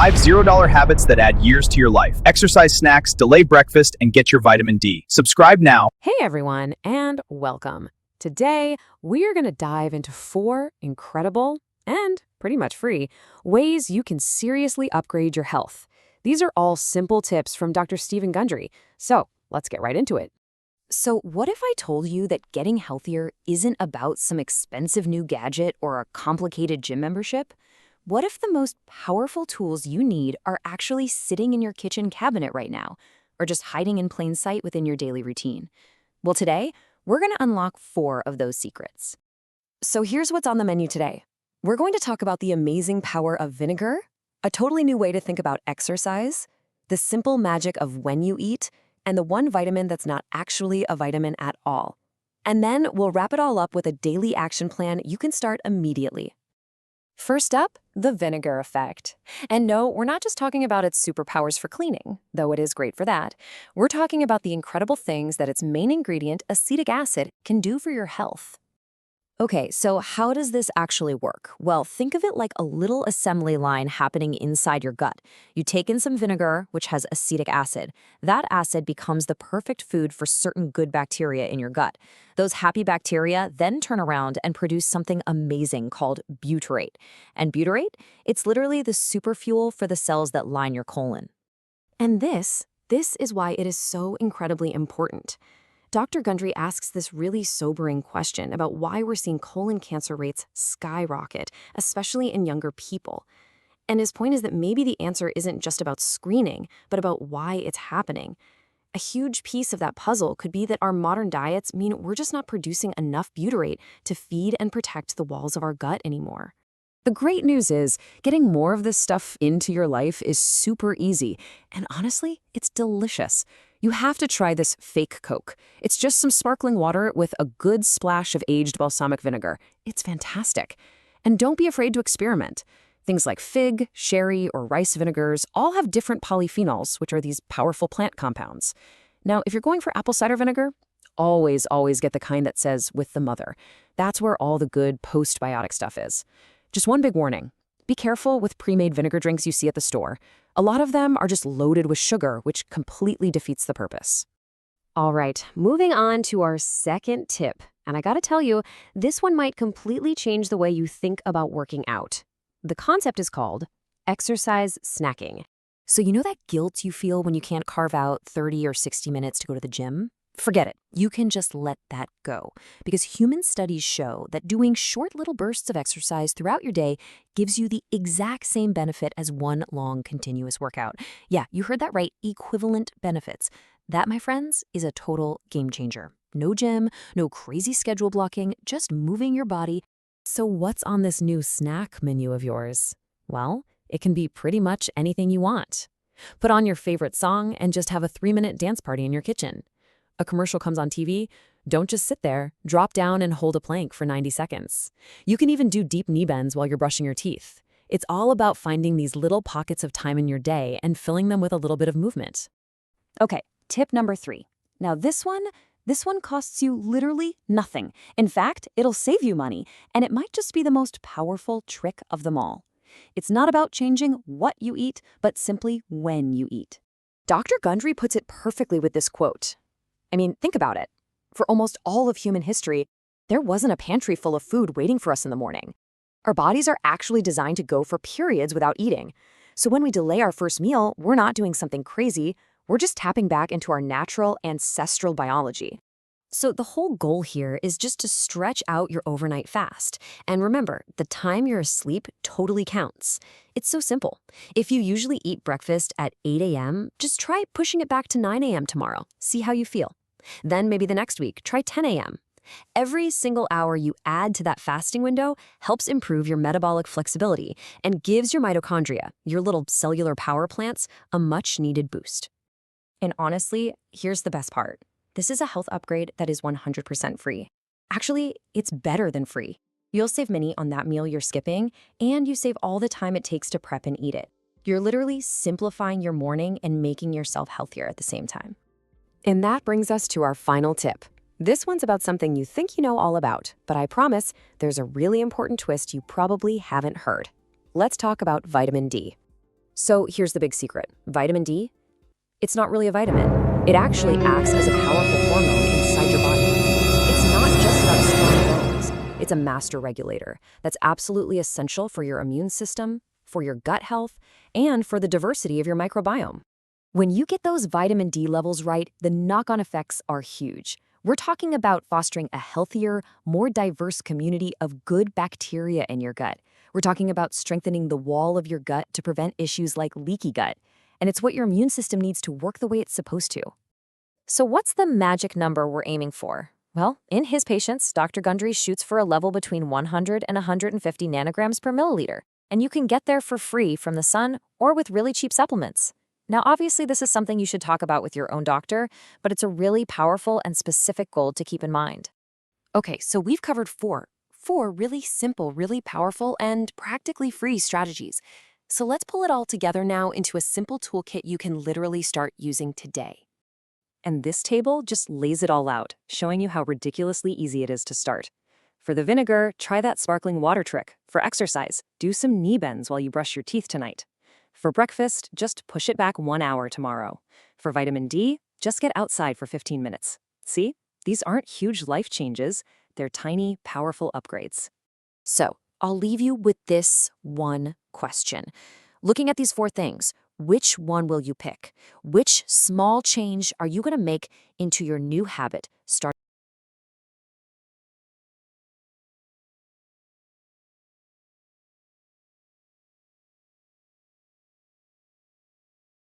5 $0 habits that add years to your life. Exercise snacks, delay breakfast, and get your vitamin D. Subscribe now. Hey everyone, and welcome. Today, we are going to dive into 4 incredible and pretty much free ways you can seriously upgrade your health. These are all simple tips from Dr. Stephen Gundry, so let's get right into it. So what if I told you that getting healthier isn't about some expensive new gadget or a complicated gym membership? What if the most powerful tools you need are actually sitting in your kitchen cabinet right now, or just hiding in plain sight within your daily routine? Well, today, we're going to unlock 4 of those secrets. So here's what's on the menu today. We're going to talk about the amazing power of vinegar, a totally new way to think about exercise, the simple magic of when you eat, and the one vitamin that's not actually a vitamin at all. And then we'll wrap it all up with a daily action plan you can start immediately. First up, the vinegar effect. And no, we're not just talking about its superpowers for cleaning, though it is great for that. We're talking about the incredible things that its main ingredient, acetic acid, can do for your health. Okay, so how does this actually work? Well, think of it like a little assembly line happening inside your gut. You take in some vinegar, which has acetic acid. That acid becomes the perfect food for certain good bacteria in your gut. Those happy bacteria then turn around and produce something amazing called butyrate. And butyrate? It's literally the superfuel for the cells that line your colon. And this is why it is so incredibly important. Dr. Gundry asks this really sobering question about why we're seeing colon cancer rates skyrocket, especially in younger people. And his point is that maybe the answer isn't just about screening, but about why it's happening. A huge piece of that puzzle could be that our modern diets mean we're just not producing enough butyrate to feed and protect the walls of our gut anymore. The great news is, getting more of this stuff into your life is super easy, and honestly, it's delicious. You have to try this fake Coke. It's just some sparkling water with a good splash of aged balsamic vinegar. It's fantastic. And don't be afraid to experiment. Things like fig, sherry, or rice vinegars all have different polyphenols, which are these powerful plant compounds. Now, if you're going for apple cider vinegar, always get the kind that says with the mother. That's where all the good postbiotic stuff is. Just one big warning. Be careful with pre-made vinegar drinks you see at the store. A lot of them are just loaded with sugar, which completely defeats the purpose. All right, moving on to our second tip. And I gotta tell you, this one might completely change the way you think about working out. The concept is called exercise snacking. So you know that guilt you feel when you can't carve out 30 or 60 minutes to go to the gym? Forget it. You can just let that go. Because human studies show that doing short little bursts of exercise throughout your day gives you the exact same benefit as one long continuous workout. Yeah, you heard that right. Equivalent benefits. That, my friends, is a total game changer. No gym, no crazy schedule blocking, just moving your body. So what's on this new snack menu of yours? Well, it can be pretty much anything you want. Put on your favorite song and just have a 3-minute dance party in your kitchen. A commercial comes on TV, don't just sit there. Drop down and hold a plank for 90 seconds. You can even do deep knee bends while you're brushing your teeth. It's all about finding these little pockets of time in your day and filling them with a little bit of movement. Okay, tip number 3. Now this one costs you literally nothing. In fact, it'll save you money, and it might just be the most powerful trick of them all. It's not about changing what you eat, but simply when you eat. Dr. Gundry puts it perfectly with this quote. I mean, think about it. For almost all of human history, there wasn't a pantry full of food waiting for us in the morning. Our bodies are actually designed to go for periods without eating. So when we delay our first meal, we're not doing something crazy. We're just tapping back into our natural ancestral biology. So the whole goal here is just to stretch out your overnight fast. And remember, the time you're asleep totally counts. It's so simple. If you usually eat breakfast at 8 a.m., just try pushing it back to 9 a.m. tomorrow. See how you feel. Then maybe the next week, try 10 a.m. Every single hour you add to that fasting window helps improve your metabolic flexibility and gives your mitochondria, your little cellular power plants, a much-needed boost. And honestly, here's the best part. This is a health upgrade that is 100% free. Actually, it's better than free. You'll save money on that meal you're skipping, and you save all the time it takes to prep and eat it. You're literally simplifying your morning and making yourself healthier at the same time. And that brings us to our final tip. This one's about something you think you know all about, but I promise there's a really important twist you probably haven't heard. Let's talk about vitamin D. So here's the big secret. Vitamin D? It's not really a vitamin. It actually acts as a powerful hormone inside your body. It's not just about strong bones. It's a master regulator that's absolutely essential for your immune system, for your gut health, and for the diversity of your microbiome. When you get those vitamin D levels right, the knock-on effects are huge. We're talking about fostering a healthier, more diverse community of good bacteria in your gut. We're talking about strengthening the wall of your gut to prevent issues like leaky gut. And it's what your immune system needs to work the way it's supposed to. So what's the magic number we're aiming for? Well, in his patients, Dr. Gundry shoots for a level between 100 and 150 nanograms per milliliter. And you can get there for free from the sun or with really cheap supplements. Now, obviously, this is something you should talk about with your own doctor, but it's a really powerful and specific goal to keep in mind. Okay, so we've covered four really simple, really powerful, and practically free strategies. So let's pull it all together now into a simple toolkit you can literally start using today. And this table just lays it all out, showing you how ridiculously easy it is to start. For the vinegar, try that sparkling water trick. For exercise, do some knee bends while you brush your teeth tonight. For breakfast, just push it back 1 hour tomorrow. For vitamin D, just get outside for 15 minutes. See? These aren't huge life changes. They're tiny, powerful upgrades. So, I'll leave you with this one question. Looking at these 4 things, which one will you pick? Which small change are you going to make into your new habit? Start